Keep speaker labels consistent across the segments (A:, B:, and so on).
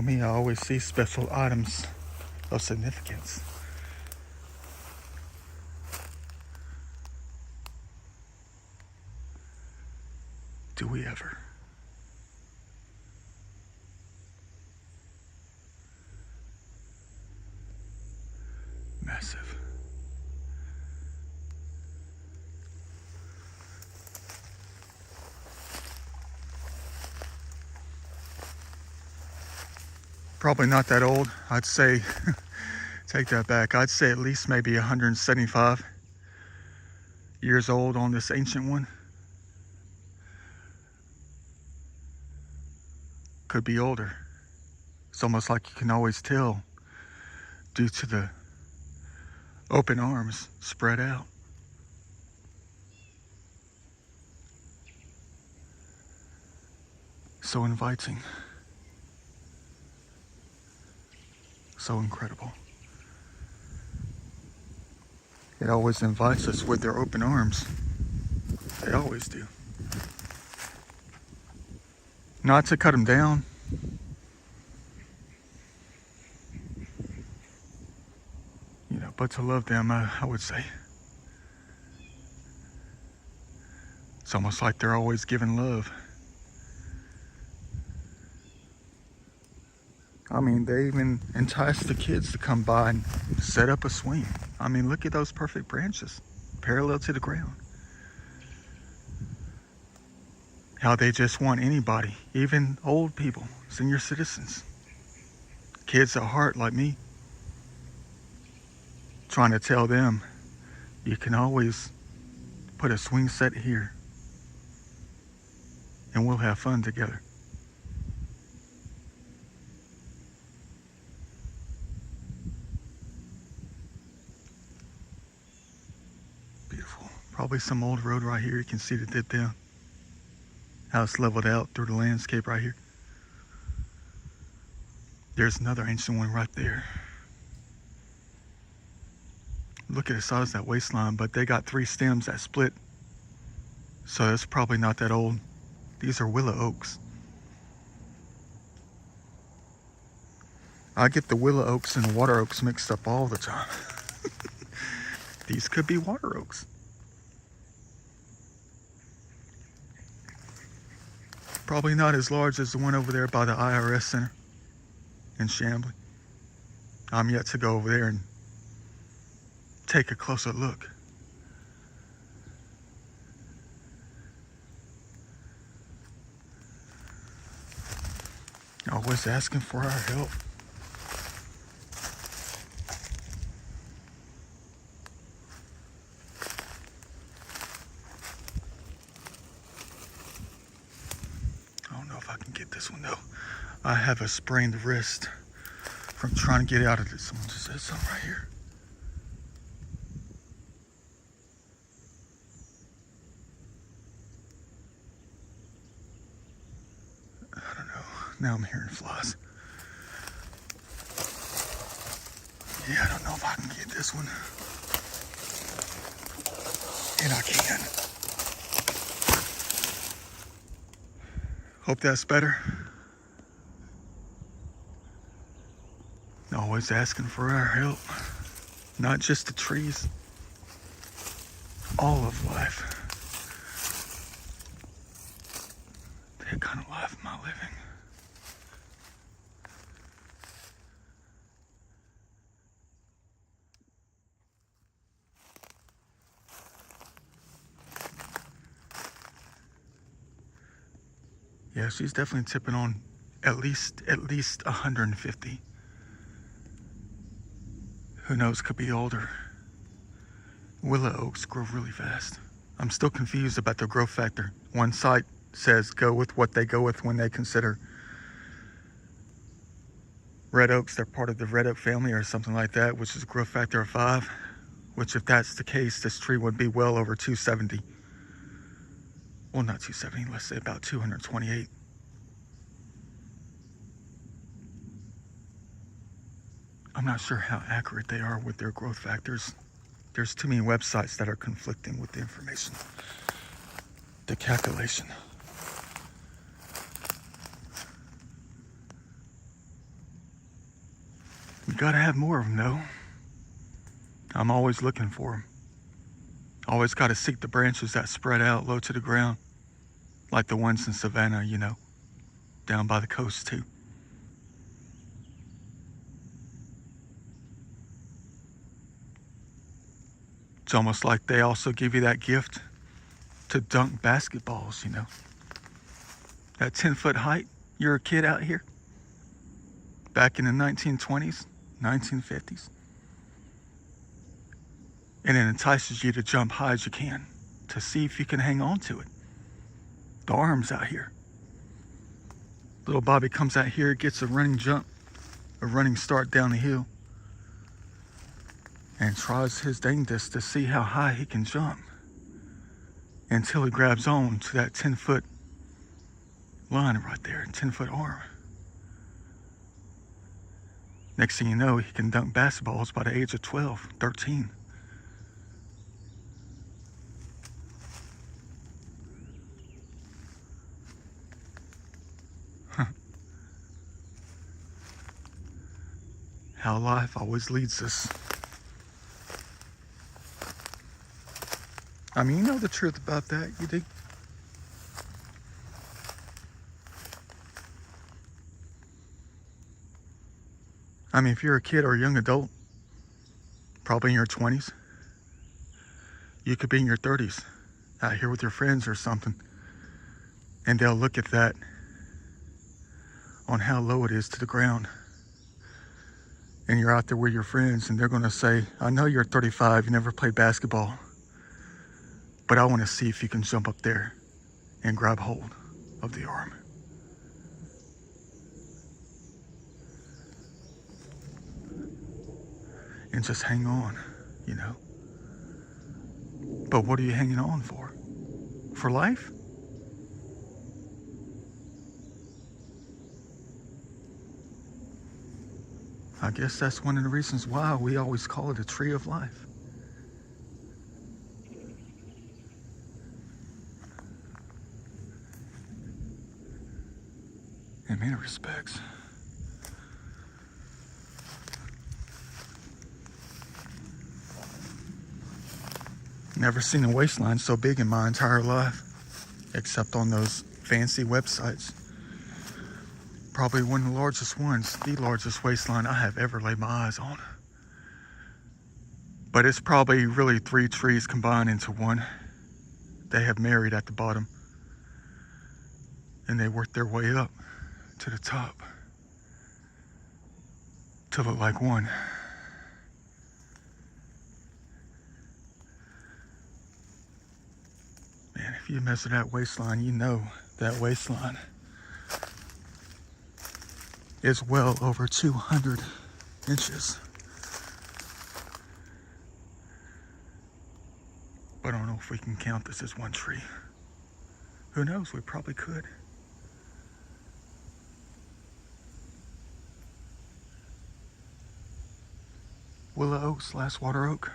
A: know me, I always see special items of significance. Do we ever? Massive. Probably not that old. I'd say, take that back, I'd say at least maybe 175 years old on this ancient one. Could be older. It's almost like you can always tell due to the open arms spread out. So inviting. So incredible. It always invites us with their open arms. They always do. Not to cut them down. You know, but to love them, I would say. It's almost like they're always giving love. I mean, they even entice the kids to come by and set up a swing. I mean, look at those perfect branches, parallel to the ground. How they just want anybody, even old people, senior citizens, kids at heart like me, trying to tell them, you can always put a swing set here and we'll have fun together. Beautiful. Probably some old road right here. You can see the dip down. How it's leveled out through the landscape right here. There's another ancient one right there. Look at the size of that waistline, but they got 3 stems that split. So that's probably not that old. These are willow oaks. I get the willow oaks and the water oaks mixed up all the time. These could be water oaks. Probably not as large as the one over there by the IRS Center in Chamblee. I'm yet to go over there and take a closer look. Always asking for our help. I don't know if I can get this one though. I have a sprained wrist from trying to get out of this. Someone just said something right here. I don't know. Now I'm hearing flies. Yeah, I don't know if I can get this one. And I can. Hope that's better. Always asking for our help. Not just the trees. All of life. What kind of life am I living? Yeah, she's definitely tipping on at least 150. Who knows, could be older. Willow oaks grow really fast. I'm still confused about the growth factor. One site says go with what they go with when they consider red oaks. They're part of the red oak family or something like that, which is a growth factor of 5. Which if that's the case, this tree would be well over 270. Well, not 270, let's say about 228. I'm not sure how accurate they are with their growth factors. There's too many websites that are conflicting with the information. The calculation. gotta have more of them, though. I'm always looking for them. Always gotta seek the branches that spread out low to the ground, like the ones in Savannah, you know, down by the coast, too. It's almost like they also give you that gift to dunk basketballs, you know. That 10-foot height, you're a kid out here, back in the 1920s, 1950s. And it entices you to jump high as you can, to see if you can hang on to it. The arms out here. Little Bobby comes out here, gets a running jump, a running start down the hill, and tries his dangest to see how high he can jump until he grabs on to that 10-foot line right there, 10-foot arm. Next thing you know, he can dunk basketballs by the age of 12, 13. How life always leads us. I mean, you know the truth about that, you do. I mean, if you're a kid or a young adult, probably in your 20s, you could be in your 30s, out here with your friends or something, and they'll look at that on how low it is to the ground. And you're out there with your friends, and they're going to say, I know you're 35, you never played basketball, but I want to see if you can jump up there and grab hold of the arm. And just hang on, you know. But what are you hanging on for? For life? I guess that's one of the reasons why we always call it a tree of life. In many respects. Never seen a waistline so big in my entire life, except on those fancy websites. Probably one of the largest ones, the largest waistline I have ever laid my eyes on. But it's probably really 3 trees combined into one. They have married at the bottom, and they worked their way up to the top to look like one. Man, if you measure that waistline, you know that waistline is well over 200 inches. But I don't know if we can count this as one tree. Who knows? We probably could. Willow oak / water oak.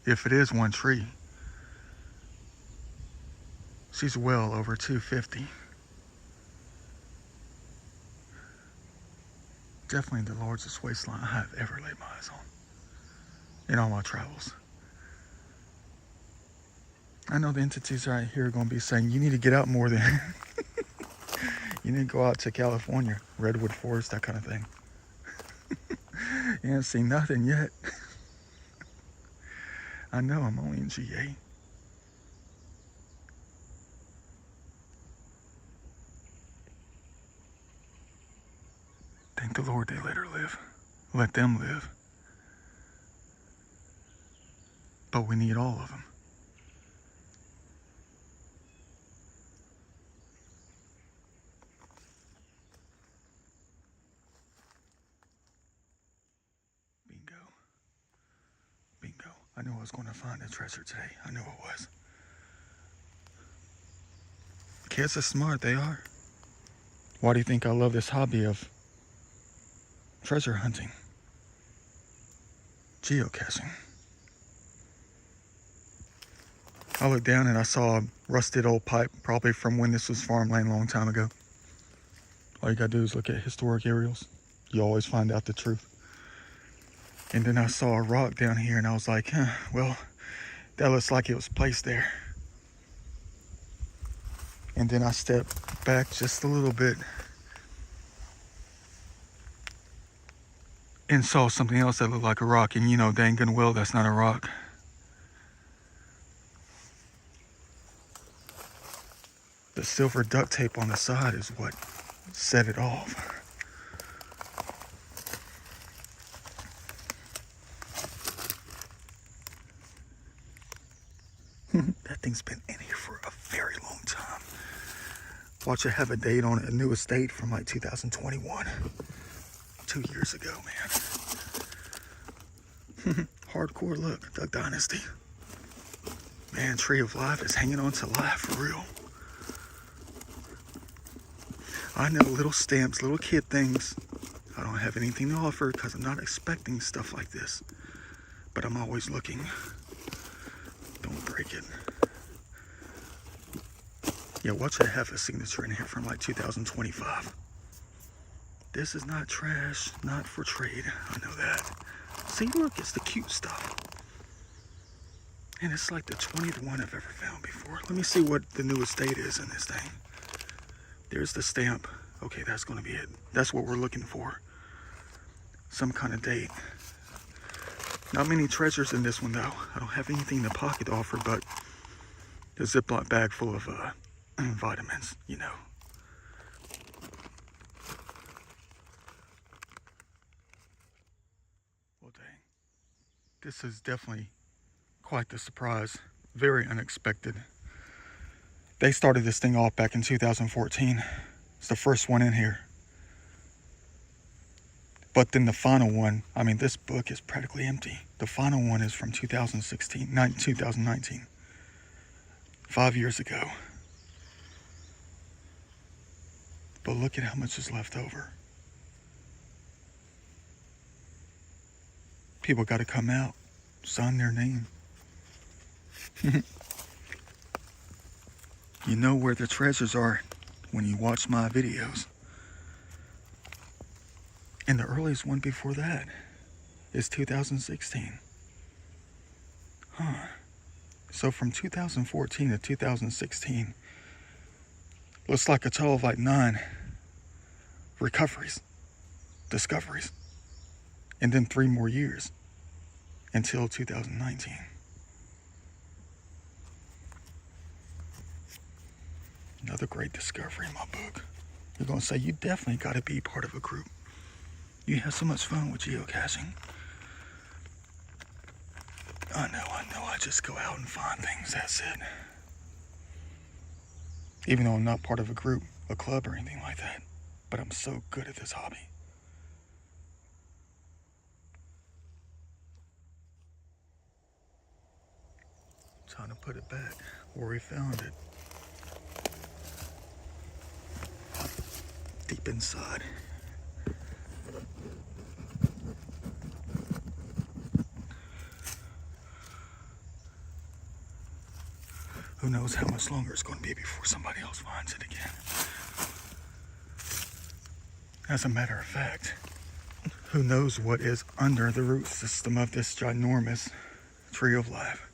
A: If it is one tree, she's well over 250. Definitely the largest waistline I have ever laid my eyes on in all my travels. I know the entities right here are going to be saying, you need to get out more than you need to go out to California, Redwood Forest, that kind of thing. You haven't seen nothing yet. I know, I'm only in GA. Thank the Lord they let her live. Let them live. But we need all of them. Bingo. Bingo. I knew I was going to find a treasure today. I knew it was. Kids are smart, they are. Why do you think I love this hobby of treasure hunting? Geocaching. I looked down and I saw a rusted old pipe, probably from when this was farmland a long time ago. All you gotta do is look at historic aerials. You always find out the truth. And then I saw a rock down here and I was like, well, that looks like it was placed there. And then I stepped back just a little bit and saw something else that looked like a rock. And you know dang good and well that's not a rock. The silver duct tape on the side is what set it off. That thing's been in here for a very long time. Watch it have a date on it, a new estate from like 2021. 2 years ago, man. Hardcore look, Duck Dynasty. Man, Tree of Life is hanging on to life for real. I know, little stamps, little kid things. I don't have anything to offer because I'm not expecting stuff like this. But I'm always looking. Don't break it. Yeah, watch it have a signature in here from like 2025. This is not trash, not for trade. I know that. See, look, it's the cute stuff. And it's like the 20th one I've ever found before. Let me see what the new estate is in this thing. There's the stamp. Okay, that's going to be it. That's what we're looking for. Some kind of date. Not many treasures in this one, though. I don't have anything in the pocket to offer, but the Ziploc bag full of vitamins, you know. Well, dang. This is definitely quite the surprise. Very unexpected. They started this thing off back in 2014. It's the first one in here. But then the final one, I mean, this book is practically empty. The final one is from 2019. 5 years ago. But look at how much is left over. People got to come out, sign their name. You know where the treasures are when you watch my videos. And the earliest one before that is 2016. Huh. So from 2014 to 2016, looks like a total of like 9 discoveries, and then 3 more years until 2019. Another great discovery in my book. You're going to say, you definitely got to be part of a group. You have so much fun with geocaching. I know. I just go out and find things, that's it. Even though I'm not part of a group, a club, or anything like that. But I'm so good at this hobby. Time to put it back where we found it. Deep inside. Who knows how much longer it's going to be before somebody else finds it again. As a matter of fact, who knows what is under the root system of this ginormous Tree of Life.